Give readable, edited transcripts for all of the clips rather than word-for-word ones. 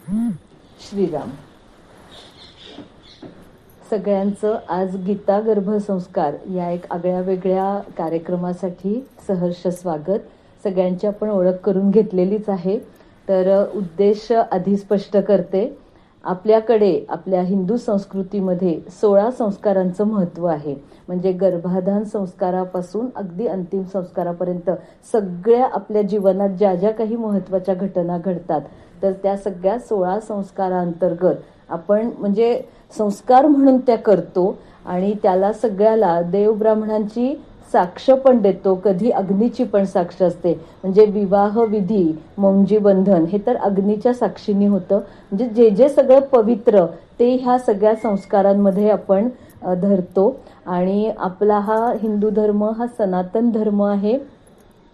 श्रीराम. सगळ्यांचं आज गीता गर्भसंस्कार या एक आगळ्या वेगळ्या कार्यक्रमासाठी सहर्ष स्वागत. सगळ्यांची आपण ओळख करून घेतलेलीच आहे, तर उद्देश आधी स्पष्ट करते. आपल्याकडे आपल्या हिंदू संस्कृतीमध्ये 16 संस्कारांचं महत्त्व आहे. म्हणजे गर्भाधान संस्कारापासून अगदी अंतिम संस्कारापर्यंत सगळ्या आपल्या जीवनात ज्या ज्या काही महत्त्वाच्या घटना घडतात, तर त्या सगळ्या 16 संस्कारांतर्गत आपण म्हणजे संस्कार म्हणून त्या करतो आणि त्याला सगळ्याला देव ब्राह्मणांची साक्ष पण देतो. कधी अग्नीची पण साक्ष असते. म्हणजे विवाह विधी, मौंजी बंधन हे तर अग्नीच्या साक्षीने होतं. म्हणजे जे जे सगळं पवित्र ते ह्या सगळ्या संस्कारांमध्ये आपण धरतो. आणि आपला हा हिंदू धर्म हा सनातन धर्म आहे.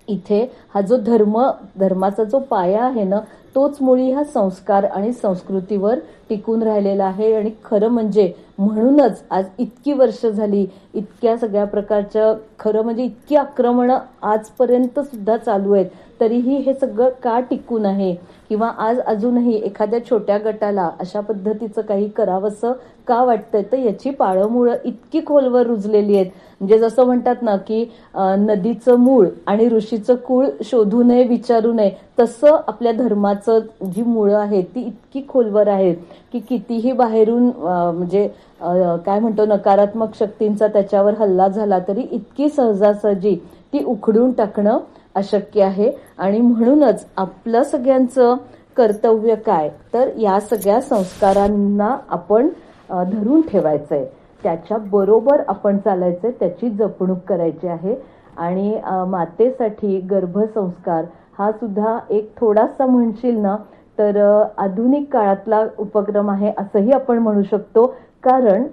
इथे हा जो धर्माचा जो पाया आहे ना, तोच मुळी हा संस्कार आणि संस्कृतीवर टिकून राहिलेला आहे. आणि खरं म्हणजे म्हणूनच आज इतकी वर्ष झाली, इतक्या सगळ्या प्रकारच्या खरं म्हणजे इतकी आक्रमणं आजपर्यंत सुद्धा चालू आहेत, तरीही हे सगळं का टिकून आहे? किंवा आज अजूनही एखाद्या छोट्या गटाला अशा पद्धतीचं काही करावंसं का वाटतंय? तर याची पाळंमुळं इतकी खोलवर रुजलेली आहेत. म्हणजे जसं म्हणतात ना की नदीचं मूळ आणि ऋषीचं कुळ शोधू नये, विचारू नये, तसं आपल्या धर्माचं जी मुळं आहेत ती इतकी खोलवर आहेत की कितीही बाहेरून म्हणजे काय म्हणतो नकारात्मक शक्तींचा त्याच्यावर हल्ला झाला तरी इतकी सहजासहजी ती उखडून टाकणं अशक्य आहे. आणि म्हणूनच आपलं सगळ्यांचं कर्तव्य काय, तर या सगळ्या संस्कारांना आपण धरून ठेवायचंय, त्याच्या बरोबर आपण चालायचंय, त्याची जपणूक करायची आहे. आणि मातेसाठी गर्भसंस्कार हा सुद्धा एक थोडासा म्हणशील ना तर आधुनिक काळातला उपक्रम आहे असंही आपण म्हणू शकतो. कारण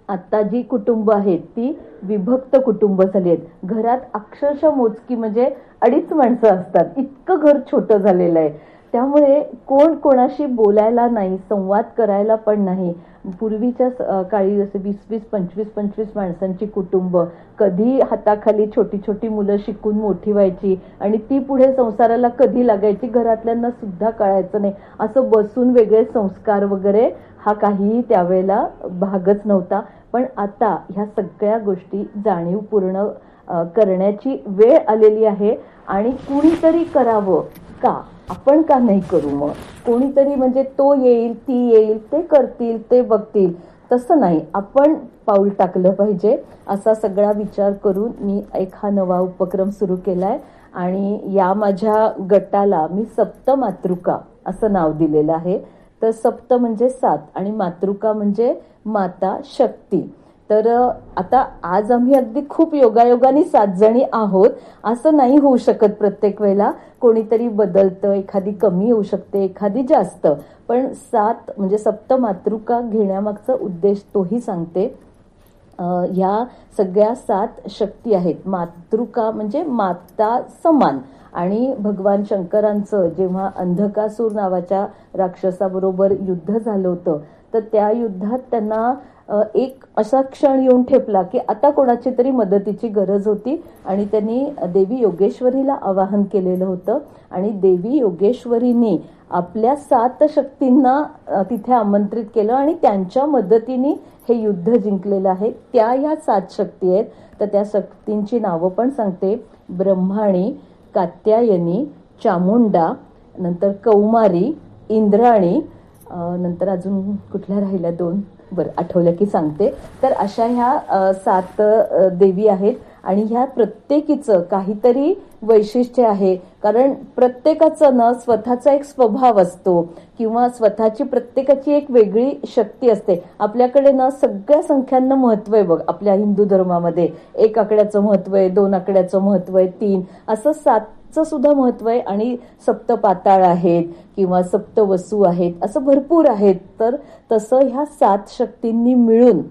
आता जी कुटुंब आहेत ती विभक्त कुटुंब झाली आहेत. घरात अक्षरशः मोजकी म्हणजे 2.5 माणसं असतात, इतकं घर छोटं झालेलं आहे. त्यामुळे कोण कोणाशी बोलायला नाही, संवाद करायला पण नाही. पूर्वीच्या काळी जसे 20-20, 25-25 माणसांची कुटुंब, कधी हाताखाली छोटी छोटी मुलं शिकून मोठी व्हायची आणि ती पुढे संसाराला कधी लागायची घरातल्यांना सुद्धा कळायचं नाही. असं बसून वेगळे संस्कार वगैरे हा काहीही त्यावेळेला भागच नव्हता. पण आता ह्या सगळ्या गोष्टी जाणीवपूर्ण करण्याची वेळ आलेली आहे. आणि कुणीतरी करावं का, आपण का नाही करू? मग कोणीतरी म्हणजे तो येईल, ती येईल, ते करतील, ते बघतील, तसं नाही, आपण पाऊल टाकलं पाहिजे. असा सगळा विचार करून मी एक हा नवा उपक्रम सुरू केलाय. आणि या माझ्या गटाला मी सप्त मातृका असं नाव दिलेलं आहे. तर सप्त म्हणजे 7 आणि मातृका म्हणजे माता शक्ती. तर आता आज आम्ही अगदी खूप योगायोगाने 7 जणी आहोत. असं नाही होऊ शकत प्रत्येक वेळेला, कोणीतरी बदलतं, एखादी कमी येऊ शकते, एखादी जास्त. पण 7 म्हणजे सप्त मातृका घेण्यामागचा उद्देश तोही सांगते. ह्या सगळ्या 7 शक्ती आहेत. मातृका म्हणजे माता समान. आणि भगवान शंकरांचं जेव्हा अंधकासूर नावाच्या राक्षसाबरोबर युद्ध झालं होतं, तर त्या युद्धात त्यांना एक असा क्षण येऊन ठेपला की आता कोणाची तरी मदतीची गरज होती. आणि त्यांनी देवी योगेश्वरीला आवाहन केलेलं होतं. आणि देवी योगेश्वरीने आपल्या 7 शक्तींना तिथे आमंत्रित केलं आणि त्यांच्या मदतीने हे युद्ध जिंकलेलं आहे. त्या ह्या 7 शक्ती आहेत. तर त्या शक्तींची नावं पण सांगते. ब्रह्माणी, कात्यायनी, चामुंडा, नंतर कौमारी, इंद्राणी, नंतर अजून कुठल्या राहिल्या 2, बरं आठवल्या की सांगते. तर अशा ह्या 7 देवी आहेत. आणि ह्या प्रत्येकीचं काहीतरी वैशिष्ट्य आहे. कारण प्रत्येकाचं ना स्वतःचा एक स्वभाव असतो किंवा स्वतःची प्रत्येकाची एक वेगळी शक्ती असते. आपल्याकडे ना सगळ्या संख्यांना महत्व आहे बघ. आपल्या हिंदू धर्मामध्ये 1 आकड्याचं महत्व आहे, 2 आकड्याचं महत्व आहे, 3 असं 7चं सुद्धा महत्व आहे. आणि सप्त पाताळ आहेत किंवा सप्त वसू आहेत, असं भरपूर आहेत. तर तसं ह्या 7 शक्तींनी मिळून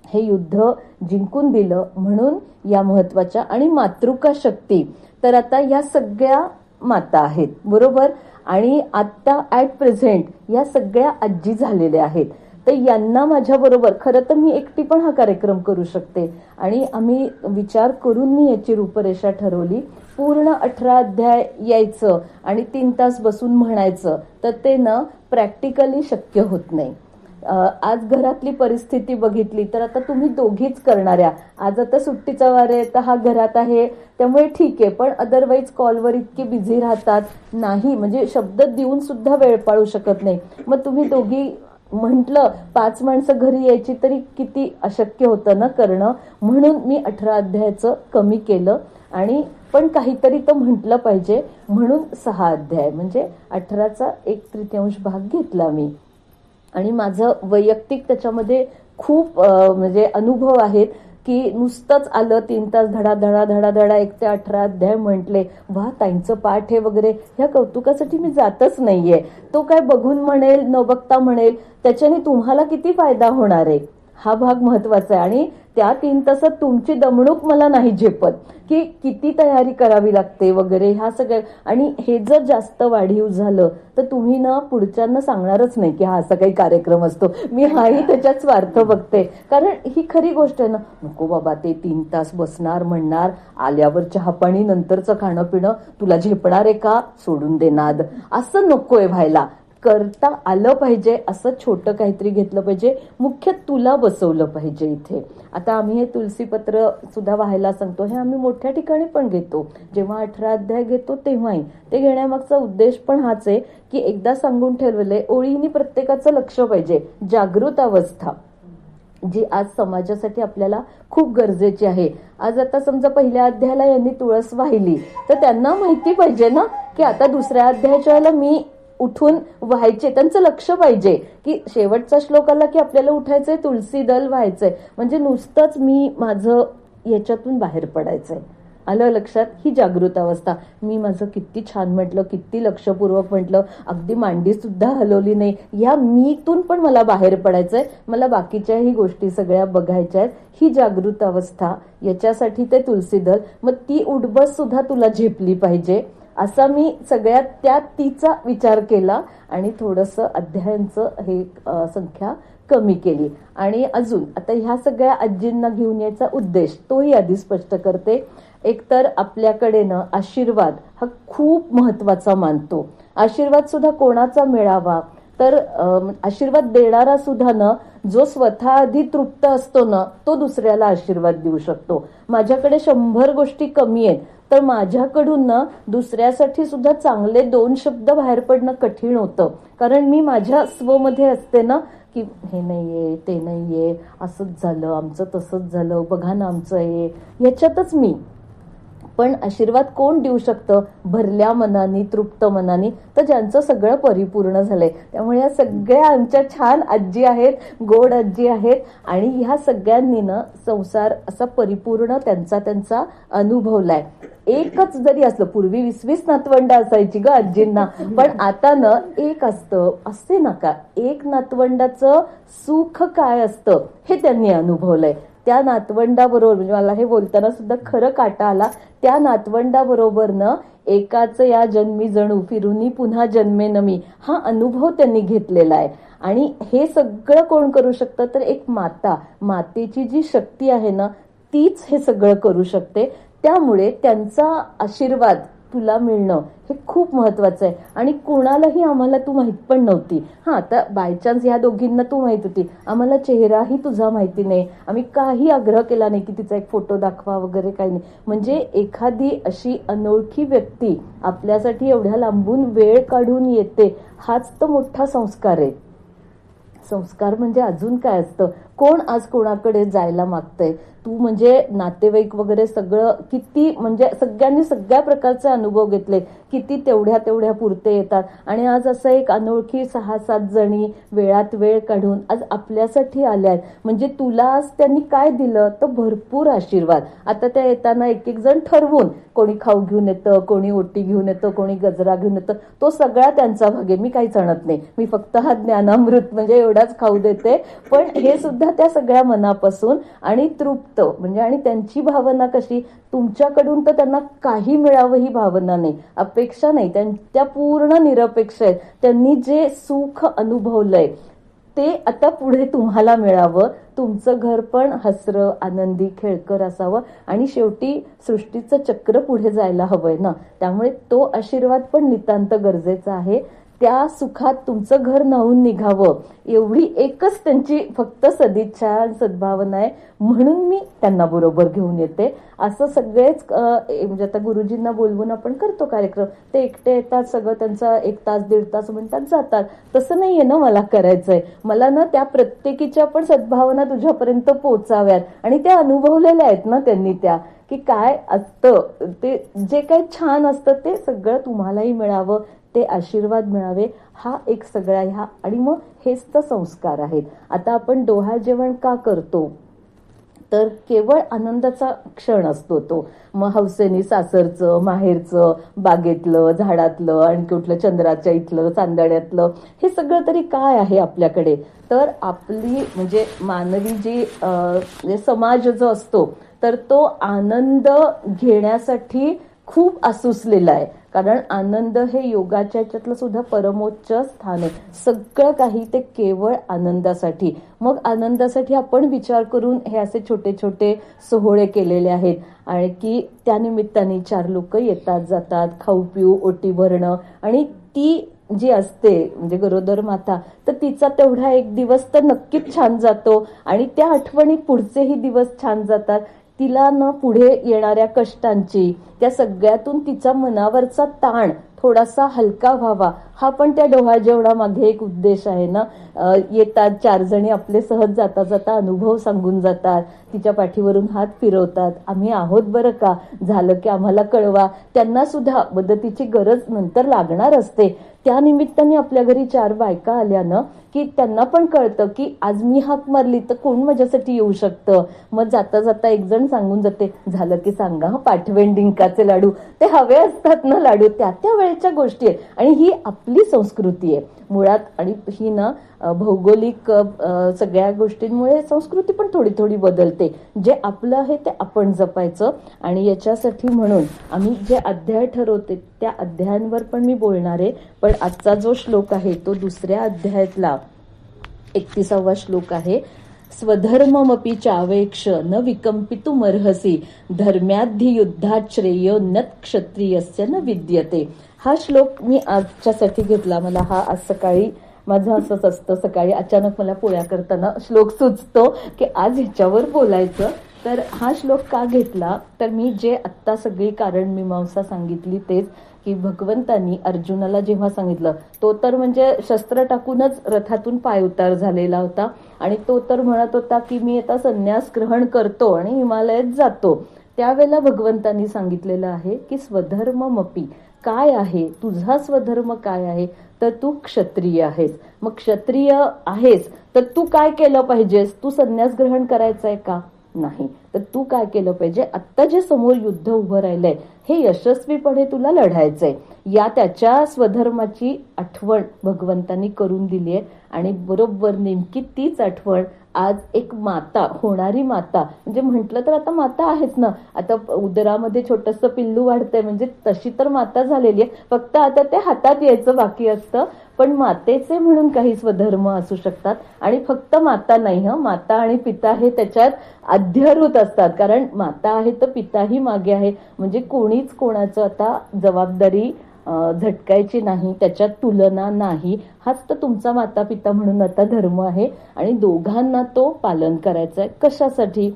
हे युद्ध जिंकून दिलं, म्हणून या महत्वाच्या. आणि मातृका शक्ती, तर आता या सगळ्या माता आहेत बरोबर. आणि आता ऍट प्रेझेंट या सगळ्या आजी झालेल्या आहेत. तर यांना माझ्या बरोबर खरं तर मी एकटी पण हा कार्यक्रम करू शकते. आणि आम्ही विचार करून मी याची रूपरेषा ठरवली. पूर्ण 18 अध्याय यायचं आणि 3 तास बसून म्हणायचं, तर ते ना प्रॅक्टिकली शक्य होत नाही. आज घरातली परिस्थिती बघितली तर आता तुम्ही दोघीच करणाऱ्या, आज आता सुट्टीचा वार आहे तर हा घरात आहे त्यामुळे ठीक आहे, पण अदरवाईज कॉलवर इतके बिझी राहतात, नाही म्हणजे शब्द देऊन सुद्धा वेळ पाळू शकत नाही. मग तुम्ही दोघी म्हटलं 5 माणसं घरी यायची तरी किती अशक्य होतं ना करणं. म्हणून मी 18 अध्यायाचं कमी केलं आणि पण काहीतरी तो म्हटलं पाहिजे म्हणून 6 अध्याय म्हणजे 18चा 1/3 भाग घेतला मी. आणि माझं वैयक्तिक त्याच्यामध्ये खूप म्हणजे अनुभव आहेत की नुसतंच आलं 3 तास धडा धडा धडा धडा 1 ते 18 अध्याय म्हटले, वा ताईंचं पाठ आहे वगैरे, ह्या कौतुकासाठी मी जातच नाहीये. तो काय बघून म्हणेल न बघता म्हणेल, त्याच्याने तुम्हाला किती फायदा होणार आहे हा भाग महत्वाचा आहे. आणि त्या 3 तासात तुमची दमणूक मला नाही झेपत की किती तयारी करावी लागते वगैरे ह्या सगळ्या. आणि हे जर जास्त वाढीव झालं तर तुम्ही ना पुढच्यांना सांगणारच नाही की हा असा काही कार्यक्रम असतो. मी हाही त्याच्यात स्वार्थ बघते, कारण ही खरी गोष्ट आहे ना. नको बाबा ते 3 तास बसणार, म्हणणार आल्यावर चहापाणी नंतरचं खाणं पिणं तुला झेपणार आहे का, सोडून दे नाद, असं नकोय व्हायला. करता आलं पाहिजे, असं छोटं काहीतरी घेतलं पाहिजे, मुख्य तुला बसवलं पाहिजे इथे. आता आम्ही हे तुलसीपत्र सुद्धा व्हायला सांगतो, हे आम्ही मोठ्या ठिकाणी पण घेतो. जेव्हा 18 अध्याय घेतो तेव्हाही ते घेण्यामागचा उद्देश पण हाच आहे की एकदा सांगून ठेवलेले ओळीने प्रत्येकाचं लक्ष पाहिजे. जागृत अवस्था जी आज समाजासाठी आपल्याला खूप गरजेची आहे. आज आता समजा पहिल्या अध्यायाला यांनी तुळस वाहिली तर त्यांना माहिती पाहिजे ना की आता दुसऱ्या अध्यायाच्या वेळेला मी उठून व्हायचे, त्यांचं लक्ष पाहिजे की शेवटचा श्लोक आला की आपल्याला उठायचंय, तुळसी दल व्हायचंय, म्हणजे नुसतंच मी माझं याच्यातून बाहेर पडायचंय. आलं लक्षात? ही जागृत अवस्था. मी माझं किती छान म्हटलं, किती लक्षपूर्वक म्हटलं, अगदी मांडी सुद्धा हलवली नाही, या मीतून पण मला बाहेर पडायचंय, मला बाकीच्याही गोष्टी सगळ्या बघायच्या आहेत. ही जागृत अवस्था, याच्यासाठी ते तुळसी दल. मग ती उठबस सुद्धा तुला झेपली पाहिजे, असा मी सगळ्यात त्या तिचा विचार केला आणि थोडंसं अध्यायांचं हे संख्या कमी केली. आणि अजून आता ह्या सगळ्या आजींना घेऊन यायचा उद्देश तोही आधी स्पष्ट करते. एकतर आपल्याकडे ना आशीर्वाद हा खूप महत्वाचा मानतो. आशीर्वाद सुद्धा कोणाचा मिळावा तर आशीर्वाद देणारा सुद्धा ना जो स्वतः आधी तृप्त असतो ना तो दुसऱ्याला आशीर्वाद देऊ शकतो. माझ्याकडे 100 गोष्टी कमी आहेत तर माझ्याकडून ना दुसऱ्यासाठी सुद्धा चांगले 2 शब्द बाहेर पडणं कठीण होतं, कारण मी माझ्या स्वमध्ये असते ना की हे नाहीये ते नाहीये, असंच झालं आमचं तसंच झालं, बघा ना आमचं हे, याच्यातच मी. पण आशीर्वाद कोण देऊ शकतं? भरल्या मनाने, तृप्त मनाने, तर ज्यांचं सगळं परिपूर्ण झालंय. त्यामुळे या सगळ्या आमच्या छान आजी आहेत, गोड आजी आहेत आणि ह्या सगळ्यांनी ना संसार असा परिपूर्ण त्यांचा अनुभवलाय. एकच जरी असलं, पूर्वी 20-20 नातवंड असायची ग आजींना, पण आता ना एक असतं, असे नका. एक नातवंडाचं सुख काय असतं हे त्यांनी अनुभवलंय. त्या नातवंडाबरोबर, म्हणजे मला हे बोलताना सुद्धा खरं काटा आला, त्या नातवंडाबरोबर न एकाच या जन्मी जणू फिरूनी पुन्हा जन्मे नमी, हा अनुभव त्यांनी घेतलेला आहे. आणि हे सगळं कोण करू शकतं तर एक माता, मातेची जी शक्ती आहे ना तीच हे सगळं करू शकते. त्यामुळे त्यांचा आशीर्वाद तुला मिळणं हे खूप महत्वाचं आहे. आणि कोणालाही आम्हाला तू माहित पण नव्हती, हा आता बाय चान्स ह्या दोघींना तू माहित होती, आम्हाला चेहराही तुझा माहिती नाही, आम्ही काही आग्रह केला नाही की तिचा एक फोटो दाखवा वगैरे काही नाही. म्हणजे एखादी अशी अनोळखी व्यक्ती आपल्यासाठी एवढ्या लांबून वेळ काढून येते, हाच तर मोठा संस्कार आहे. संस्कार म्हणजे अजून काय असतं? कोण आज कोणाकडे जायला मागतंय? तू म्हणजे नातेवाईक वगैरे सगळं किती, म्हणजे सगळ्यांनी सगळ्या प्रकारचे अनुभव घेतले, किती तेवढ्या पुरते येतात. आणि आज असं एक अनोळखी 6-7 जणी वेळात वेळ काढून आज आपल्यासाठी आल्यात. म्हणजे तुला आज त्यांनी काय दिलं तर भरपूर आशीर्वाद. आता त्या येताना एक जण ठरवून, कोणी खाऊ घेऊन येतं, कोणी ओटी घेऊन येतं, कोणी गजरा घेऊन येतं, तो सगळा त्यांचा भाग आहे. मी काहीच आणत नाही, मी फक्त हा ज्ञानामृत म्हणजे एवढाच खाऊ देते. पण हे सुद्धा त्या सगळ्या मनापासून आणि तृप्त, म्हणजे आणि त्यांची भावना कशी, तुमच्याकडून तर त्यांना काही मिळावं ही भावना नाही, अपेक्षा नाही, त्या पूर्ण निरपेक्ष आहेत. त्यांनी जे सुख अनुभवलंय ते आता पुढे तुम्हाला मिळावं. तुमचं घर पण हसरं, आनंदी, खेळकर असावं. आणि शेवटी सृष्टीचं चक्र पुढे जायला हवंय ना, त्यामुळे तो आशीर्वाद पण नितांत गरजेचा आहे. त्या सुखात तुमचं घर न्हाऊन निघावं एवढी एकच त्यांची फक्त सदिच्छा सद्भावना आहे, म्हणून मी त्यांना बरोबर घेऊन येते. असं सगळेच म्हणजे आता गुरुजींना बोलवून आपण करतो कार्यक्रम, ते एकटे येतात, सगळं त्यांचा 1 तास 1.5 तास म्हणतात जातात. तसं नाहीये ना मला करायचंय. मला ना त्या प्रत्येकीच्या पण सद्भावना तुझ्यापर्यंत पोहोचाव्यात, आणि त्या अनुभवलेल्या आहेत ना त्यांनी, त्या की काय असतं ते, जे काही छान असतं ते सगळं तुम्हालाही मिळावं, ते आशीर्वाद मिळावे, हा एक सगळा ह्या. आणि मग हेच तर संस्कार आहेत. आता आपण डोहाळ जेवण का करतो, तर केवळ आनंदाचा क्षण असतो तो. मग हौसेनी सासरचं, माहेरचं, बागेतलं, झाडातलं, आणि कुठलं चंद्राच्या इथलं, चांदण्यातलं, हे सगळं तरी काय आहे आपल्याकडे, तर आपली म्हणजे मानवी जी समाज जो असतो, तर तो आनंद घेण्यासाठी खूप आसुसलेला आहे. कारण आनंद हे योगाच्या ह्याच्यातलं सुद्धा परमोच्च स्थान आहे. सगळं काही ते केवळ आनंदासाठी. मग आनंदासाठी आपण विचार करून हे असे छोटे छोटे सोहळे केलेले आहेत, आणि की त्यानिमित्ताने 4 लोक येतात जातात, खाऊ पिऊ ओटी भरणं, आणि ती जी असते म्हणजे गरोदर माता, तर तिचा तेवढा एक दिवस तर नक्कीच छान जातो, आणि त्या आठवणी पुढचेही दिवस छान जातात. तिला न पुढे येणाऱ्या कष्टांची, त्या सगळ्यातून तिचा मनावरचा ताण थोडासा हलका व्हावा, हा पण त्या डोहाळ जेवणामागे एक उद्देश आहे ना. येतात 4 जणी आपले सहज जाता जाता अनुभव सांगून जातात, तिच्या पाठीवरून हात फिरवतात, आम्ही आहोत बरं का, झालं की आम्हाला कळवा. त्यांना सुद्धा मदतीची गरज नंतर लागणार असते. त्या निमित्ताने आपल्या घरी 4 बायका आल्या ना, की त्यांना पण कळतं की आज मी हाक मारली तर कोण माझ्यासाठी येऊ शकतं. मग जाता जाता एक जण सांगून जाते, झालं की सांगा पाठवेण डिंकाचे लाडू. ते हवे असतात ना लाडू, त्या त्या वेळेच्या गोष्टी आहे, आणि ही आपली संस्कृती आहे मुळात. आणि ही ना भौगोलिक सगळ्या गोष्टींमुळे संस्कृती पण थोडी थोडी बदलते. जे आपलं आहे ते आपण जपायचं, आणि याच्यासाठी म्हणून आम्ही जे अध्याय ठरवते त्या अध्यायांवर पण मी बोलणार आहे. पण आजचा जो श्लोक आहे तो 2ऱ्या अध्यायातला 31वा श्लोक आहे. स्वधर्ममपि चावेक्ष न विकंपितुमर्हसि धर्म्याद्धि युद्धात श्रेयो न क्षत्रियस्य न विद्यते. हा श्लोक मी आजच्यासाठी घेतला. मला हा आज सकाळी, माझं असंच असतं, सकाळी अचानक मला पोळ्या करताना श्लोक सुचतो की आज ह्याच्यावर बोलायचं. तर हा श्लोक का घेतला, तर मी जे आत्ता सगळी कारण मीमांसा सांगितली तेच, की भगवंतांनी अर्जुनाला जेव्हा सांगितलं, तो तर म्हणजे शस्त्र टाकूनच रथातून पाय उतार झालेला होता, आणि तो तर म्हणत होता की मी आता संन्यास ग्रहण करतो आणि हिमालयात जातो. त्यावेळेला भगवंतांनी सांगितलेलं आहे की स्वधर्ममपि, काय आहे तुझा स्वधर्म, काय आहे, तर तू क्षत्रिय आहेस. मग क्षत्रिय आहेस तर तू काय केलं पाहिजेस, तू संन्यास ग्रहण करायचंय का, नाही. तर तू काय केलं पाहिजे, आत्ता जे समोर युद्ध उभं राहिलंय हे यशस्वीपणे तुला लढायचंय. या त्याच्या स्वधर्माची आठवण भगवंतांनी करून दिली आहे. आणि बरोबर नेमकी तीच आठवण आज एक माता, होणारी माता, म्हणजे म्हटलं तर आता माता आहेच ना, आता उदरामध्ये छोटंसं पिल्लू वाढतंय म्हणजे तशी तर माता झालेली आहे, फक्त आता ते हातात यायचं बाकी असतं. पण मातेचे म्हणून काही स्वधर्म असू शकतात, आणि फक्त माता नाही, माता आणि पिता हे त्याच्यात अध्यरूत असतात. कारण माता आहे तर पिताही मागे आहे, म्हणजे कोणीच कोणाचं आता जबाबदारी झटकायची नाही, त्याच्यात तुलना नाही. हाच तर तुमचा माता पिता म्हणून आता धर्म आहे, आणि दोघांना तो पालन करायचा आहे. कशासाठी,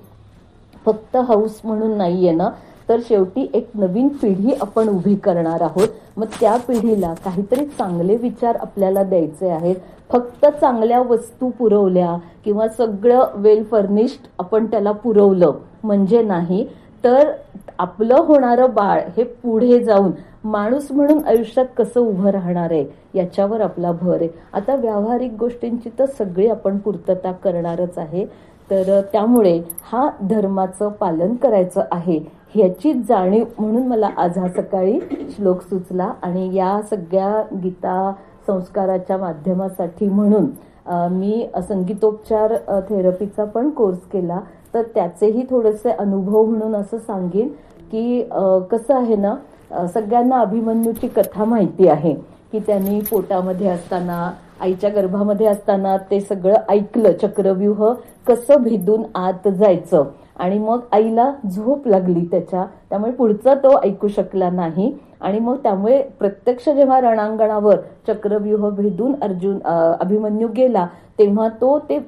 फक्त हौस म्हणून नाहीये ना, तर शेवटी एक नवीन पिढी आपण उभी करणार आहोत. मग त्या पिढीला काहीतरी चांगले विचार आपल्याला द्यायचे आहेत. फक्त चांगल्या वस्तू पुरवल्या किंवा सगळं वेल फर्निश्ड आपण त्याला पुरवलं म्हणजे नाही, तर आपलं होणारं बाळ हे पुढे जाऊन माणूस म्हणून आयुष्यात कसं उभं राहणार आहे याच्यावर आपला भर आहे. आता व्यावहारिक गोष्टींची तर सगळी आपण पूर्तता करणारच आहे, तर त्यामुळे हा धर्माचं पालन करायचं आहे ह्याची जाणीव म्हणून मला आज हा सकाळी श्लोक सुचला. आणि या सगळ्या गीता संस्काराच्या माध्यमासाठी म्हणून मी संगीतोपचार थेरपीचा पण कोर्स केला, तर त्याचेही थोडेसे अनुभव म्हणून असं सांगेन की कसं आहे ना, सगळ्यांना अभिमन्यूची कथा माहिती आहे की त्यांनी पोटामध्ये असताना, आईच्या गर्भामध्ये असताना ते सगळं ऐकलं, चक्रव्यूह कसं भेदून आत जायचं, आणि मग आईला झोप लागली त्यामुळे पुढचं तो ऐकू शकला नाही. आणि मग त्यामुळे प्रत्यक्ष जेव्हा रणांगणावर चक्रव्यूह भेदून अभिमन्यू गेला तेव्हा तो ते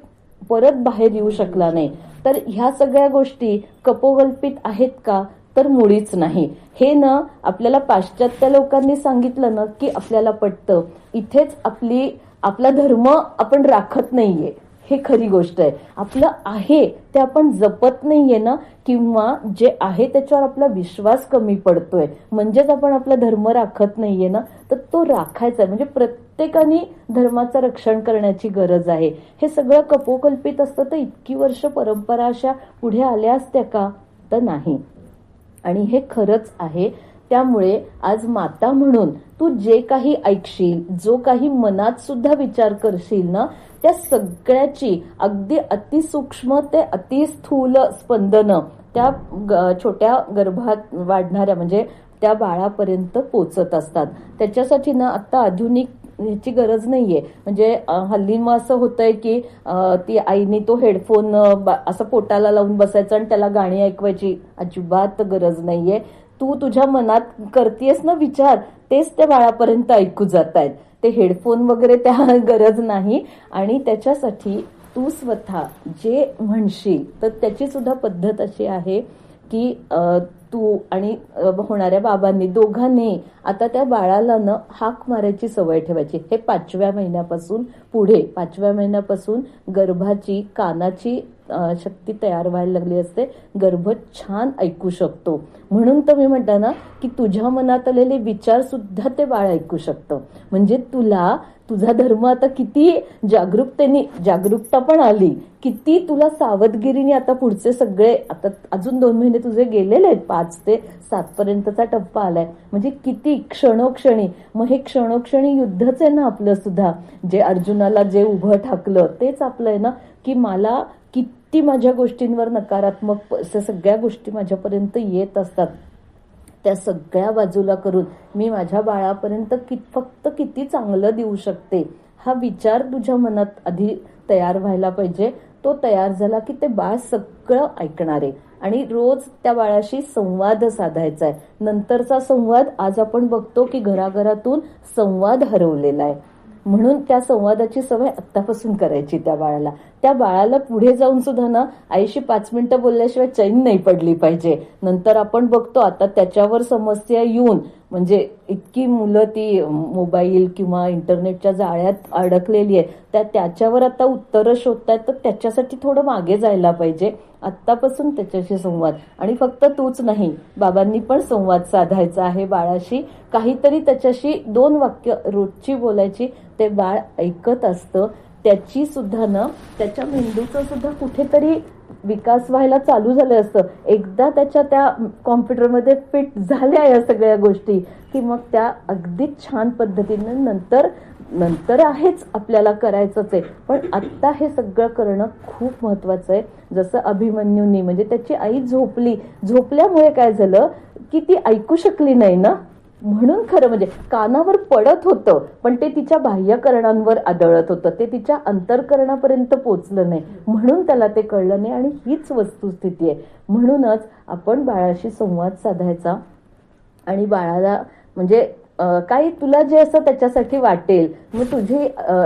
परत बाहेर येऊ शकला नाही. तर ह्या सगळ्या गोष्टी कपोगल्पित आहेत का? तर मुळीच नाही. हे ना आपल्याला पाश्चात्य लोकांनी सांगितलं ना की आपल्याला पटतं. इथेच आपला धर्म आपण राखत नाहीये, हे खरी गोष्ट आहे. आपलं आहे ते आपण जपत नाहीये ना, किंवा जे आहे त्याच्यावर आपला विश्वास कमी पडतोय, म्हणजेच आपण आपला धर्म राखत नाहीये ना. तर तो राखायचा आहे. म्हणजे प्रत्येकाने धर्माचं रक्षण करण्याची गरज आहे. हे सगळं कपोकल्पित असतं तर इतकी वर्ष परंपरा अशा पुढे आल्या असत्या का? तर नाही. आणि हे खरंच आहे. त्यामुळे आज माता म्हणून तू जे काही ऐकशील, जो काही मनात सुद्धा विचार करशील ना, त्या सगळ्याची अगदी अतिसूक्ष्म ते अतिस्थूल स्पंदनं त्या छोट्या गर्भात वाढणाऱ्या म्हणजे त्या बाळापर्यंत पोचत असतात. त्याच्यासाठी ना आता आधुनिक ह्याची गरज नाहीये. म्हणजे हल्ली मग असं होतंय की ती आईनी तो हेडफोन असं पोटाला लावून बसायचं आणि त्याला गाणी ऐकवायची. अजिबात गरज नाहीये. तू तुझ्या मनात करतेस ना विचार, तेच त्या बाळापर्यंत ऐकू जात आहेत. ते हेडफोन वगैरे त्या गरज नाही. आणि त्याच्यासाठी तू स्वतः जे म्हणशील तर त्याची सुद्धा पद्धत अशी आहे की तू आणि होणाऱ्या बाबांनी दोघांनी आता त्या बाळाला न हाक मारायची सवय ठेवायची. हे 5व्या महिन्यापासून पुढे 5व्या महिन्यापासून गर्भाची कानाची शक्ती तयार व्हायला लागली असते. गर्भ छान ऐकू शकतो. म्हणून तर मी म्हणते ना की तुझ्या मनात आलेले विचार सुद्धा ते बाळ ऐकू शकतं. म्हणजे तुझा धर्म आता किती जागरूकता पण आली, किती तुला सावधगिरीने आता पुढचे सगळे आता अजून 2 महिने तुझे गेलेले आहेत. 5 ते 7 पर्यंतचा टप्पा आलाय. म्हणजे किती क्षणोक्षणी. मग हे क्षणोक्षणी युद्धच आहे ना आपलं सुद्धा. जे अर्जुनाला जे उभं ठाकलं तेच आपलं आहे ना, की मला किती माझ्या गोष्टींवर नकारात्मक सगळ्या गोष्टी माझ्यापर्यंत येत असतात. त्या सगळ्या बाजूला करून मी माझ्या बाळापर्यंत फक्त किती चांगलं देऊ शकते, हा विचार तुझ्या मनात आधी तयार व्हायला पाहिजे. तो तयार झाला की ते बाळ सगळं ऐकणार आहे. आणि रोज त्या बाळाशी संवाद साधायचा आहे. नंतरचा संवाद आज आपण बघतो की घराघरातून संवाद हरवलेला आहे. म्हणून त्या संवादाची सवय आत्तापासून करायची त्या बाळाला पुढे जाऊन सुद्धा ना आईशी 5 मिनिटं बोलल्याशिवाय चैन नाही पडली पाहिजे. नंतर आपण बघतो आता त्याच्यावर समस्या येऊन म्हणजे इतकी मुलं ती मोबाईल किंवा इंटरनेटच्या जाळ्यात अडकलेली आहे. त्याच्यावर आता उत्तरं शोधतायत. तर त्याच्यासाठी थोडं मागे जायला पाहिजे. आत्तापासून त्याच्याशी संवाद. आणि फक्त तूच नाही, बाबांनी पण संवाद साधायचा आहे बाळाशी. काहीतरी त्याच्याशी 2 वाक्य रोजची बोलायची. ते बाळ ऐकत असतं. त्याची सुद्धा ना त्याच्या मेंदूचं सुद्धा कुठेतरी विकास व्हायला चालू झालं असतं. एकदा त्याच्या त्या कॉम्प्युटरमध्ये फिट झाल्या या सगळ्या गोष्टी की मग त्या अगदी छान पद्धतीने नंतर आहेच आपल्याला करायचंच आहे. पण आत्ता हे सगळं करणं खूप महत्वाचं आहे. जसं अभिमन्यूनी म्हणजे त्याची आई झोपल्यामुळे काय झालं की ती ऐकू शकली नाही ना, म्हणून खरं म्हणजे कानावर पडत होतं पण ते तिच्या बाह्यकरणांवर आदळत होतं. ते तिच्या अंतर्करणापर्यंत पोचलं नाही, म्हणून त्याला ते कळलं नाही. आणि हीच वस्तुस्थिती आहे. म्हणूनच आपण बाळाशी संवाद साधायचा आणि बाळाला म्हणजे काही तुला जे असं त्याच्यासाठी वाटेल मग तुझी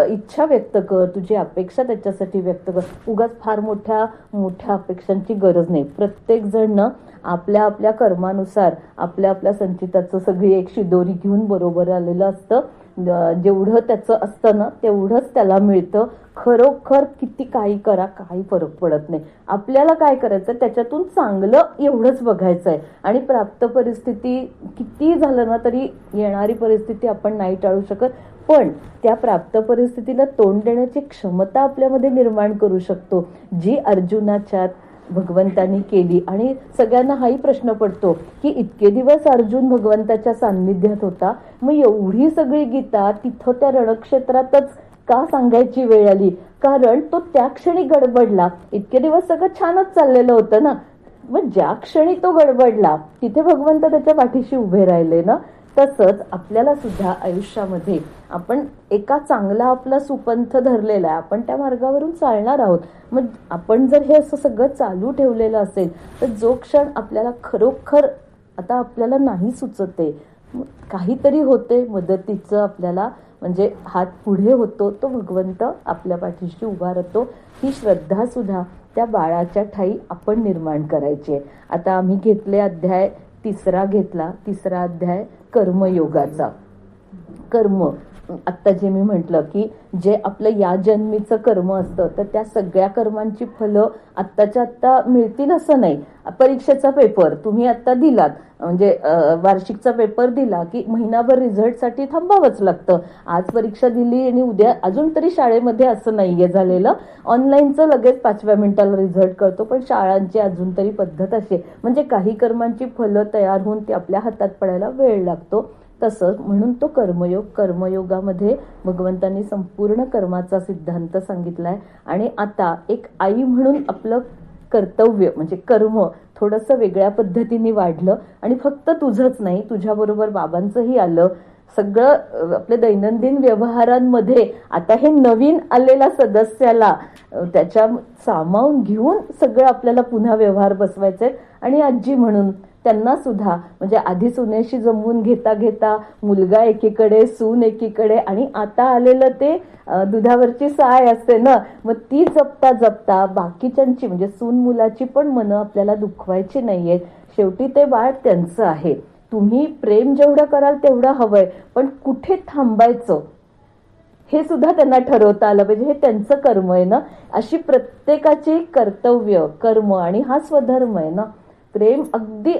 इच्छा व्यक्त कर, तुझी अपेक्षा त्याच्यासाठी व्यक्त कर. उगाच फार मोठ्या अपेक्षांची गरज नाही. प्रत्येक जण ना आपल्या आपल्या कर्मानुसार आपल्या संचिताचं सगळी एक शिदोरी घेऊन बरोबर आलेलं असतं. जेवढं त्याचं असतं ना तेवढंच त्याला मिळतं. खरोखर किती काही करा काही फरक पडत नाही. आपल्याला काय करायचं त्याच्यातून चांगलं एवढंच बघायचं आहे. आणि प्राप्त परिस्थिती किती झालं ना तरी येणारी परिस्थिती आपण नाही टाळू शकत. पण त्या प्राप्त परिस्थितीला तोंड देण्याची क्षमता आपल्यामध्ये निर्माण करू शकतो, जी अर्जुनाच्यात भगवंतांनी केली. आणि सगळ्यांना हाही प्रश्न पडतो की इतके दिवस अर्जुन भगवंताच्या सान्निध्यात होता, मग एवढी सगळी गीता तिथं त्या रणक्षेत्रातच का सांगायची वेळ आली? कारण तो त्या क्षणी गडबडला. इतके दिवस सगळं छानच चाललेलं होतं ना, मग ज्या क्षणी तो गडबडला तिथे भगवंत त्याच्या पाठीशी उभे राहिले ना. तसंच आपल्याला सुद्धा आयुष्यामध्ये आपण एका चांगला आपला सुपंथ धरलेला आहे, आपण त्या मार्गावरून चालणार आहोत. मग आपण जर हे असं सगळं चालू ठेवलेलं असेल तर जो क्षण आपल्याला खरोखर आता आपल्याला नाही सुचते काहीतरी होते मदतीचं आपल्याला, म्हणजे हात पुढे होतो, तो भगवंत आपल्या पाठीशी उभा राहतो. ही श्रद्धा सुद्धा त्या बाळाच्या ठाई आपण निर्माण करायची आहे. आता आम्ही घेतले अध्याय तिसरा घेतला, तिसरा अध्याय कर्मयोगाचा. कर्म, आत्ता जे मी म्हटलं की जे आपलं या जन्मीचं कर्म असतं, तर त्या सगळ्या कर्मांची फलं आत्ताच्या आत्ता मिळतील असं नाही. परीक्षेचा पेपर तुम्ही आत्ता दिलात, म्हणजे वार्षिकचा पेपर दिला की महिनाभर रिझल्टसाठी थांबावंच लागतं. आज परीक्षा दिली आणि उद्या, अजून तरी शाळेमध्ये असं नाहीये झालेलं, ऑनलाईनचं लगेच 5व्या मिनिटाला रिझल्ट कळतो, पण शाळांची अजून तरी पद्धत अशी, म्हणजे काही कर्मांची फलं तयार होऊन ती आपल्या हातात पडायला वेळ लागतो. तसंच म्हणून तो कर्मयोग, कर्मयोगामध्ये भगवंतांनी संपूर्ण कर्माचा सिद्धांत सांगितलाय. आणि आता एक आई म्हणून आपलं कर्तव्य म्हणजे कर्म थोडंसं वेगळ्या पद्धतीने वाढलं, आणि फक्त तुझंच नाही, तुझ्याबरोबर बाबांचंही आलं. सगळं आपल्या दैनंदिन व्यवहारांमध्ये आता हे नवीन आलेल्या सदस्याला त्याच्या सामावून घेऊन सगळं आपल्याला पुन्हा व्यवहार बसवायचे. आणि आजी म्हणून त्यांना सुद्धा, म्हणजे आधी सुनेशी जमवून घेता घेता मुलगा एकीकडे, सून एकीकडे, आणि आता आलेलं ते दुधावरची साय असते ना, मग ती जपता जपता बाकीच्यांची, म्हणजे सून मुलाची पण मनं आपल्याला दुखवायची नाहीये. शेवटी ते बाळ त्यांचं आहे. तुम्ही प्रेम जेवढं कराल तेवढं हवंय, पण कुठे थांबायचं हे सुद्धा त्यांना ठरवता आलं पाहिजे. हे त्यांचं कर्म आहे ना. अशी प्रत्येकाची कर्तव्य, कर्म, आणि हा स्वधर्म आहे ना. प्रेम अगदी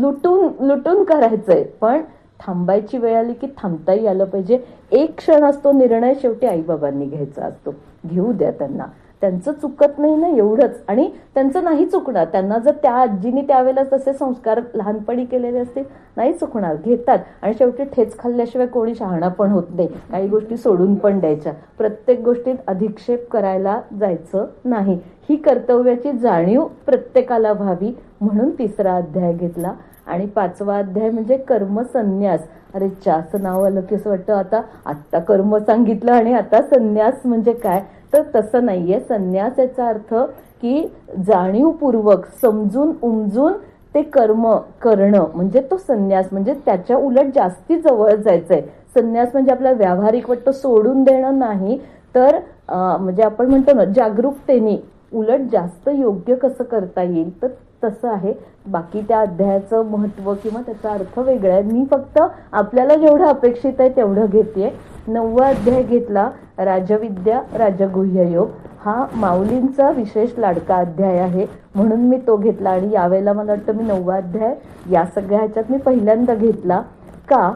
लुटून लुटून करायचंय, पण थांबायची वेळ आली की थांबताही आलं पाहिजे. एक क्षण असतो, निर्णय शेवटी आईबाबांनी घ्यायचा असतो. घेऊ द्या त्यांना, त्यांचं चुकत नाही ना एवढंच, आणि त्यांचं नाही चुकणार. त्यांना जर त्या आजीनी त्यावेळेला तसे संस्कार लहानपणी केलेले असतील, नाही चुकणार, घेतात. आणि शेवटी ठेच खाल्ल्याशिवाय कोणी शहाणा पण होत नाही. काही गोष्टी सोडून पण द्यायच्या, प्रत्येक गोष्टीत अधिक्षेप करायला जायचं नाही. ही कर्तव्याची जाणीव प्रत्येकाला व्हावी म्हणून तिसरा अध्याय घेतला. आणि पाचवा अध्याय म्हणजे कर्मसन्यास. अरे असं नाव आलं की असं वाटतं आता कर्म सांगितलं आणि आता संन्यास म्हणजे काय, तर तसं नाहीये. संन्यास याचा अर्थ की जाणीवपूर्वक समजून उमजून ते कर्म करणं, म्हणजे तो संन्यास. म्हणजे त्याच्या उलट जास्ती जवळ जायचंय. संन्यास म्हणजे आपला व्यावहारिक वाटतं सोडून देणं नाही, तर म्हणजे आपण म्हणतो ना जागरूकतेने उलट जास्त योग्य कसं करता येईल, तर तसं आहे. बाकी त्या अध्यायाचं महत्व किंवा त्याचा अर्थ वेगळा आहे. मी फक्त आपल्याला जेवढं अपेक्षित आहे तेवढं घेतेय. 9वा अध्याय घेतला, राजविद्या राजगुह्य योग. हा माऊलींचा विशेष लाडका अध्याय आहे म्हणून मी तो घेतला. आणि यावेळेला मला वाटतं मी 9वा अध्याय या सगळ्या ह्याच्यात मी पहिल्यांदा घेतला का,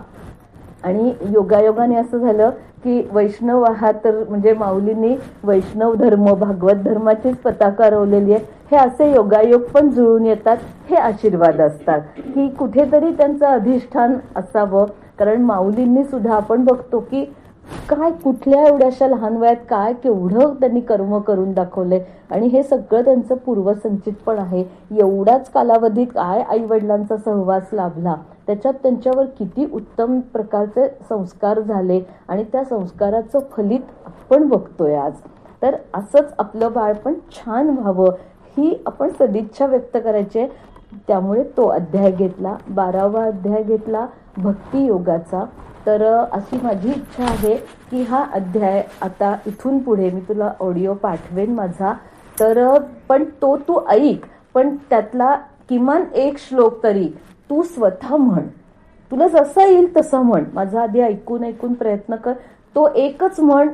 आणि योगायोगाने असं झालं की वैष्णव आहात तर, म्हणजे माऊलींनी वैष्णव धर्म, भागवत धर्माचीच पताका रोवलेली आहे. हे असे योगायोग पण जुळून येतात. हे आशीर्वाद असतात की कुठेतरी त्यांचं अधिष्ठान असावं. कारण माऊलींनी सुद्धा आपण बघतो की काय कुठल्या एवढ्याशा लहान वयात काय केवढं त्यांनी कर्म करून दाखवले, आणि हे सगळं त्यांचं पूर्वसंचित पण आहे. एवढाच कालावधीत काय आई वडिलांचा सहवास लाभला, त्याच्यात त्यांच्यावर किती उत्तम प्रकारचे संस्कार झाले, आणि त्या संस्काराचं फलित आपण बघतोय आज. तर असंच आपलं बाळ पण छान व्हावं ही आपण सदिच्छा व्यक्त करायची. त्यामुळे तो अध्याय घेतला. 12वा अध्याय घेतला भक्ती योगाचा. तर अशी माझी इच्छा आहे की हा अध्याय आता इथून पुढे मी तुला ऑडिओ पाठवेन माझा, तर पण तो तू ऐक, पण त्यातला किमान एक श्लोक तरी तू स्वतः म्हण. तुला जसा येईल तसं म्हण. माझा आधी ऐकून ऐकून प्रयत्न कर. तो एकच म्हण,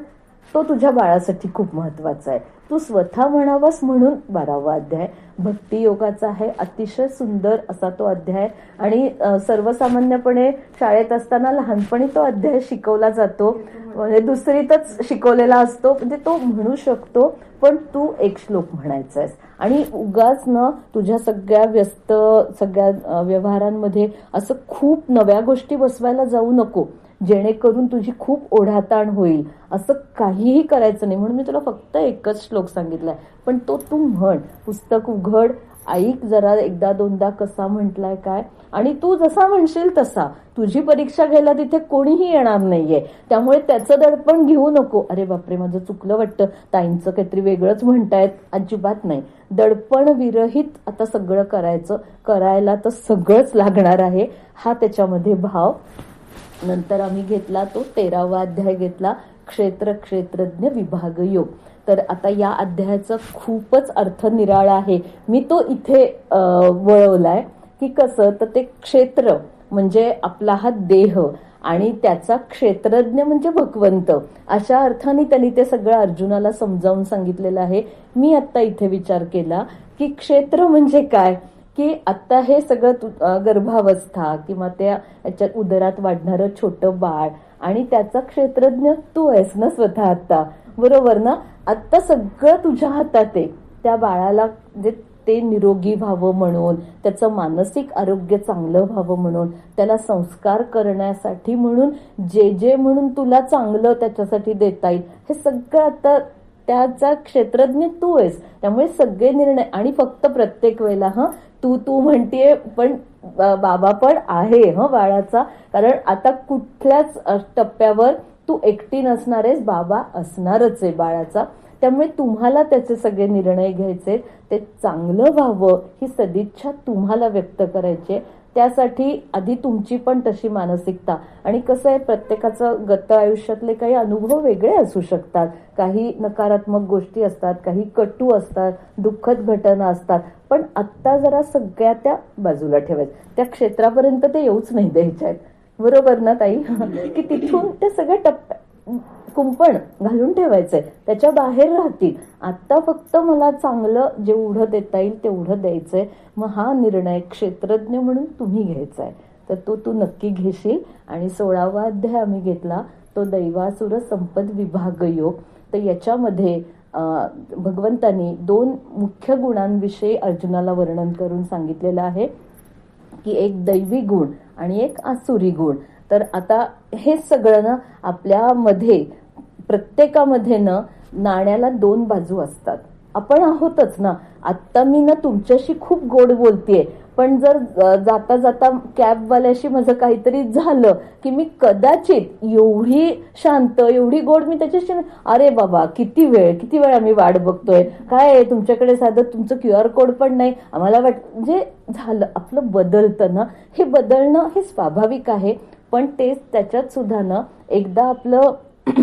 तो तुझ्या बाळासाठी खूप महत्वाचा आहे. तू स्वतः म्हणावंस म्हणून 12वा अध्याय भक्ती योगाचा आहे. अतिशय सुंदर असा तो अध्याय, आणि सर्वसामान्यपणे शाळेत असताना लहानपणी तो अध्याय शिकवला जातो, म्हणजे दुसरीतच शिकवलेला असतो, म्हणजे तो म्हणू शकतो. पण तू एक श्लोक म्हणायचा आहेस, आणि उगाच न तुझ्या सगळ्या व्यस्त सगळ्या व्यवहारांमध्ये असं खूप नव्या गोष्टी बसवायला जाऊ नको, जेणेकरून तुझी खूप ओढाताण होईल. असं काहीही करायचं नाही. म्हणून मी तुला फक्त एकच श्लोक सांगितलाय, पण तो तू म्हण. पुस्तक उघड, ऐक जरा, एकदा दोनदा कसा म्हटलाय काय, आणि तू जसा म्हणशील तसा. तुझी परीक्षा घ्यायला तिथे कोणीही येणार नाहीये, त्यामुळे त्याचं दडपण घेऊ नको. अरे बापरे, माझं चुकलं वाटतं, ताईंचं काहीतरी वेगळंच म्हणतायत. अजिबात नाही. दडपण विरहित आता सगळं करायचं. करायला तर सगळंच लागणार आहे, हा त्याच्यामध्ये भाव. नंतर आम्ही घेतला तो 13वा अध्याय घेतला, क्षेत्र क्षेत्रज्ञ विभाग योग. तर आता या अध्यायाचा खूपच अर्थ निराळा आहे. मी तो इथे वळवलाय की कसं, तर ते क्षेत्र म्हणजे आपला हा देह आणि त्याचा क्षेत्रज्ञ म्हणजे भगवंत, अशा अर्थाने त्यांनी ते सगळं अर्जुनाला समजावून सांगितलेलं आहे. मी आता इथे विचार केला की क्षेत्र म्हणजे काय, की आता हे सगळं गर्भावस्था किंवा त्या याच्यात उदरात वाढणारं छोटं बाळ, आणि त्याचा क्षेत्रज्ञ तू आहेस ना स्वतः आता, बरोबर ना. आता सगळं तुझ्या हातात आहे. त्या बाळाला जे ते निरोगी व्हावं म्हणून, त्याचं मानसिक आरोग्य चांगलं व्हावं म्हणून, त्याला संस्कार करण्यासाठी म्हणून, जे म्हणून तुला चांगलं त्याच्यासाठी देता येईल, हे सगळं आता त्याचा क्षेत्रज्ञ तू आहेस. त्यामुळे सगळे निर्णय, आणि फक्त प्रत्येक वेळेला तू म्हणतेय, पण बाबा पण आहे बाळाचा. कारण आता कुठल्याच टप्प्यावर तू एकटी नसणार आहेस, बाबा असणारच आहे बाळाचा. त्यामुळे तुम्हाला त्याचे सगळे निर्णय घ्यायचे, ते चांगलं व्हावं ही सदिच्छा तुम्हाला व्यक्त करायची. त्यासाठी आधी तुमची पण तशी मानसिकता. आणि कसं आहे, प्रत्येकाचं गत आयुष्यातले काही अनुभव वेगळे असू शकतात. काही नकारात्मक गोष्टी असतात, काही कटू असतात, दुःखद घटना असतात. पण आत्ता जरा सगळ्या त्या बाजूला ठेवायच्या, त्या क्षेत्रापर्यंत ते येऊच नाही द्यायच्या आहेत, बरोबर ना ताई. की तिथून ते सगळ्या टप्प्या कुंपण घालून ठेवायचंय, त्याच्या बाहेर राहतील. आता फक्त मला चांगलं जेवढं देता येईल तेवढं द्यायचंय. मग हा निर्णय क्षेत्रज्ञ म्हणून तुम्ही घ्यायचा आहे. तर तो तू नक्की घेशील. आणि 16वा अध्याय आम्ही घेतला तो दैवासुर संपद विभाग योग. तर याच्यामध्ये भगवंतांनी 2 मुख्य गुणांविषयी अर्जुनाला वर्णन करून सांगितलेलं आहे, की एक दैवी गुण आणि एक आसुरी गुण. तर आता हे सगळं ना आपल्यामध्ये प्रत्येकामध्ये ना नाण्याला 2 बाजू असतात. आपण आहोतच ना. आता मी ना तुमच्याशी खूप गोड बोलतेय, पण जर जाता जाता कॅबवाल्याशी माझं काहीतरी झालं की मी कदाचित एवढी शांत, एवढी गोड मी त्याच्याशी, अरे बाबा किती वेळ आम्ही वाट बघतोय, काय तुमच्याकडे साधं तुमचं QR कोड पण नाही, आम्हाला म्हणजे झालं आपलं बदलतं ना. हे बदलणं हे स्वाभाविक आहे. पण तेच त्याच्यात सुद्धा ना एकदा आपलं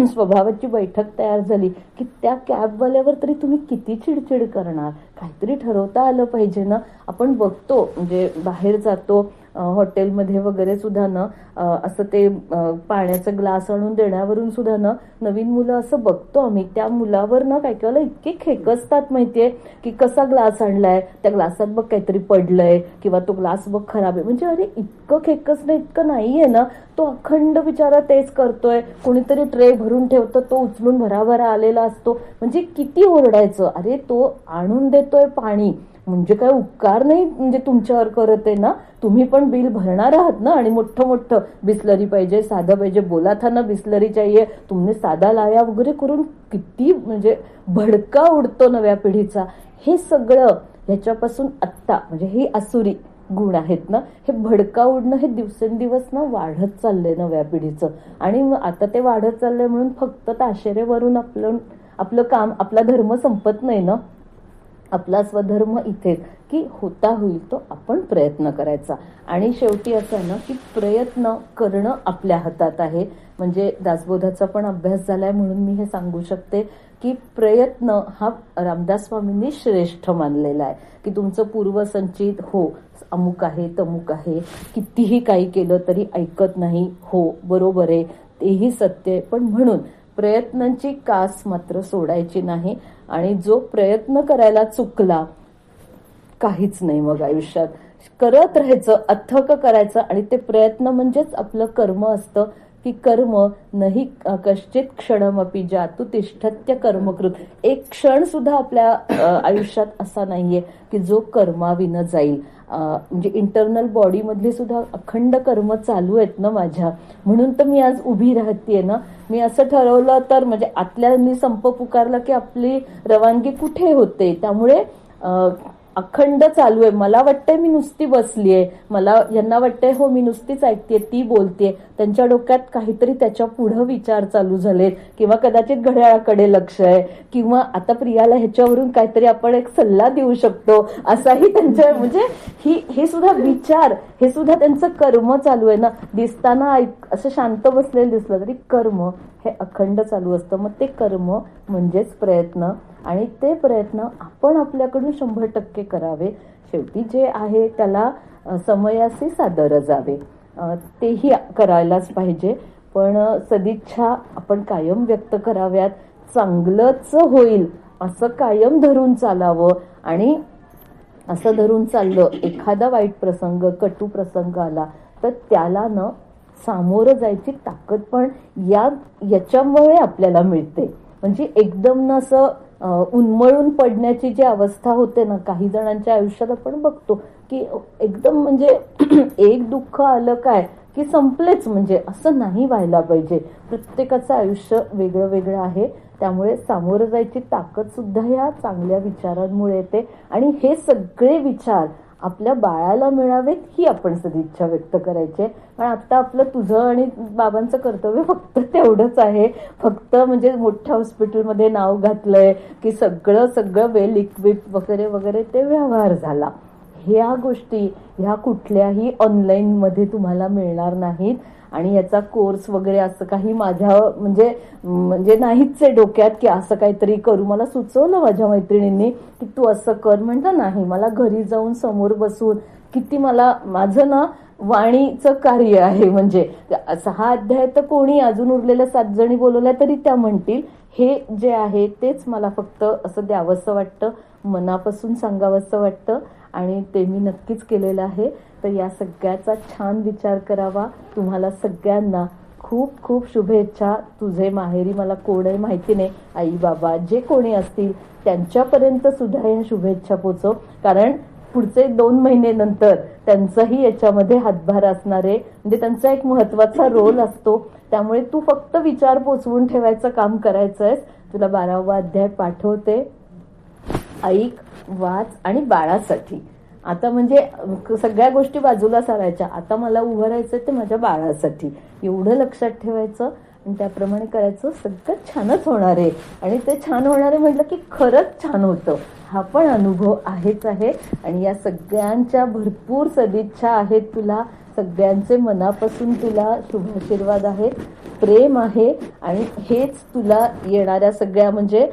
स्वभावाची बैठक तयार झाली की त्या कॅबवाल्यावर तरी तुम्ही किती चिडचिड करणार. काहीतरी ठरवता आलं पाहिजे ना. आपण बघतो म्हणजे बाहेर जातो हॉटेलमध्ये वगैरे सुद्धा ना असं ते पाण्याचा ग्लास आणून देण्यावरून सुद्धा ना नवीन मुलं असं बघतो आम्ही, त्या मुलावर ना काही काही इतके खेकसतात माहितीये की कसा ग्लास आणलाय, त्या ग्लासात बघ काहीतरी पडलंय किंवा तो ग्लास बघ खराब आहे. म्हणजे अरे इतकं खेकसणं इतकं नाहीये ना. तो अखंड बिचारा तेच करतोय. कोणीतरी ट्रे भरून ठेवतं, तो उचलून भराभरा आलेला असतो. म्हणजे किती ओरडायचं. अरे तो आणून देतोय पाणी म्हणजे काय उपकार नाही म्हणजे तुमच्यावर करत आहे ना. तुम्ही पण बिल भरणार आहात ना. आणि मोठं बिस्लरी पाहिजे, साधं पाहिजे, बोला था ना बिस्लरी चाहिए, तुमने साधा लाया वगैरे करून किती म्हणजे भडका उडतो नव्या पिढीचा. हे सगळं ह्याच्यापासून आत्ता म्हणजे ही आसुरी गुण आहेत ना, हे भडका उडणं हे दिवसेंदिवस ना वाढत चाललंय नव्या पिढीचं. आणि आता ते वाढत चाललंय म्हणून फक्त ताशेरेवरून आपलं काम, आपला धर्म संपत नाही ना. आपला स्वधर्म इथेच की होता होईल तो आपण प्रयत्न करायचा. आणि शेवटी असं आहे ना की प्रयत्न करणं आपल्या हातात आहे. म्हणजे दासबोधाचा पण अभ्यास झालाय म्हणून मी हे सांगू शकते की प्रयत्न हा रामदास स्वामींनी श्रेष्ठ मानलेला आहे. की तुमचं पूर्वसंचित अमुक आहे तमुक आहे, कितीही काही केलं तरी ऐकत नाही, बरोबर आहे, तेही सत्य आहे. पण म्हणून प्रयत्नांची कास मात्र सोडायची नाही. आणि जो प्रयत्न करायला चुकला, काहीच नाही मग आयुष्यात करत राहायचं, अथक करायचं. आणि ते प्रयत्न म्हणजेच आपलं कर्म असतं की कर्म नाही कश्चित क्षणमपि जातु तिष्ठत्य कर्मकृत. एक क्षण सुद्धा आपल्या आयुष्यात असा नाहीये की जो कर्माविनं जाईल. म्हणजे इंटरनल बॉडी मधली सुद्धा अखंड कर्म चालू आहेत ना माझ्या. म्हणून तर मी आज उभी राहतेय ना. मी असं ठरवलं तर म्हणजे आतल्यानी संप पुकारला की आपली रवानगी कुठे होते. त्यामुळे अखंड चालू आहे. मला वाटतंय मी नुसती बसलीये, मला यांना वाटतंय हो मी नुसतीच ऐकतेय, ती बोलतेय, त्यांच्या डोक्यात काहीतरी त्याच्या पुढे विचार चालू झालेत, किंवा कदाचित घड्याळाकडे लक्ष आहे, किंवा आता प्रियाला ह्याच्यावरून काहीतरी आपण एक सल्ला देऊ शकतो असाही त्यांच्या म्हणजे हे सुद्धा विचार, हे सुद्धा त्यांचं कर्म चालू आहे ना. दिसताना असं शांत बसलेलं दिसलं तरी कर्म हे अखंड चालू असतं. मग ते कर्म म्हणजेच प्रयत्न, आणि ते प्रयत्न आपण आपल्याकडून 100% करावे. शेवटी जे आहे त्याला समयासी सादर जावे, तेही करायलाच पाहिजे. पण सदिच्छा आपण कायम व्यक्त कराव्यात. चांगलंच होईल असं कायम धरून चालावं, आणि असं धरून चाललं, एखादा वाईट प्रसंग, कटू प्रसंग आला तर त्याला न सामोरं जायची ताकद पण याच्यामुळे आपल्याला मिळते. म्हणजे एकदम न असं उन्मळून पडण्याची जी अवस्था होते ना काही जणांच्या आयुष्यात, आपण बघतो की एकदम म्हणजे एक दुःख आलं काय की संपलेच, म्हणजे असं नाही व्हायला पाहिजे. प्रत्येकाचं आयुष्य वेगळं वेगळं आहे, त्यामुळे सामोरं जायची ताकद सुद्धा या चांगल्या विचारांमुळे येते. आणि हे सगळे विचार आपल्या बाळाला मिळावेत ही आपण सदिच्छा व्यक्त करायची. पण आता आपलं तुझं आणि बाबांचं कर्तव्य फक्त तेवढंच आहे. फक्त म्हणजे मोठ्या हॉस्पिटलमध्ये नाव घातलंय की सगळं वेल इक्विप वगैरे वगैरे ते व्यवहार झाला. ह्या गोष्टी ह्या कुठल्याही ऑनलाईन मध्ये तुम्हाला मिळणार नाहीत. आणि याचा कोर्स वगैरे असं काही माझ्या म्हणजे नाहीच आहे डोक्यात की असं काहीतरी करू. मला सुचवलं माझ्या मैत्रिणींनी की तू असं कर, म्हटलं नाही, मला घरी जाऊन समोर बसून किती माझं ना वाणीचं कार्य आहे. म्हणजे 6 अध्याय तर कोणी अजून उरलेल्या 7 जणी बोलवल्या तरी त्या म्हणतील. हे जे आहे तेच मला फक्त असं द्यावंसं वाटतं, मनापासून सांगावंसं वाटतं, आणि ते मी नक्कीच केलेलं आहे. तर या सगळ्याचा छान विचार करावा. तुम्हाला सगळ्यांना खूप खूप शुभेच्छा. तुझे माहेरी मला कोण आहे माहिती नाही, आई बाबा जे कोणी असतील त्यांच्यापर्यंत सुद्धा या शुभेच्छा पोचव, कारण पुढचे 2 महिने नंतर त्यांचाही याच्यामध्ये हातभार असणार आहे. म्हणजे त्यांचा एक महत्वाचा रोल असतो. त्यामुळे तू फक्त विचार पोचवून ठेवायचं काम करायचंयस. तुला 12वा अध्याय पाठवते, ऐक, वाच, आणि बाळासाठी आता म्हणजे सगळ्या गोष्टी बाजूला सारायच्या. आता मला उभं राहायचं ते माझ्या बाळासाठी, एवढं लक्षात ठेवायचं आणि त्याप्रमाणे करायचं. सगळं छानच होणार आहे, आणि ते छान होणार आहे म्हटलं की खरंच छान होतं. हा पण अनुभव आहेच आहे. आणि या सगळ्यांच्या भरपूर सदिच्छा आहेत तुला, सगळ्यांचे मनापासून तुला शुभाशीर्वाद आहेत, प्रेम आहे. आणि हेच तुला येणाऱ्या सगळ्या म्हणजे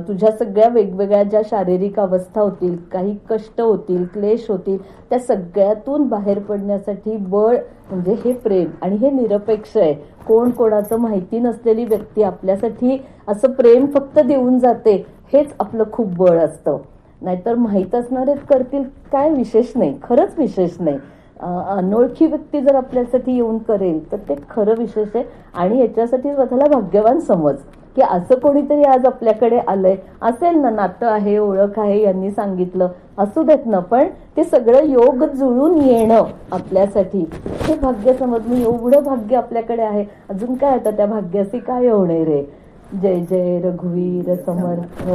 तुझ्या सगळ्या वेगवेगळ्या ज्या शारीरिक अवस्था होतील, काही कष्ट होतील, क्लेश होतील, त्या सगळ्यातून बाहेर पडण्यासाठी बळ म्हणजे हे प्रेम. आणि हे निरपेक्ष आहे. कोण कोणाचं माहिती नसलेली व्यक्ती आपल्यासाठी असं प्रेम फक्त देऊन जाते, हेच आपलं खूप बळ असतं. नाहीतर माहीत असणारेच करतील, काय विशेष नाही, खरंच विशेष नाही. अनोळखी व्यक्ती जर आपल्यासाठी येऊन करेल तर ते खरं विशेष आहे. आणि याच्यासाठी स्वतःला भाग्यवान समज की असं कोणीतरी आज आपल्याकडे आलंय. असेल ना, नातं आहे, ओळख आहे, यांनी सांगितलं, असू देत ना, पण ते सगळं योग जुळून येणं आपल्यासाठी हे भाग्य समज. मी एवढं भाग्य आपल्याकडे आहे, अजून काय आता त्या भाग्याशी काय होणे रे. जय जय रघुवीर समर्थ.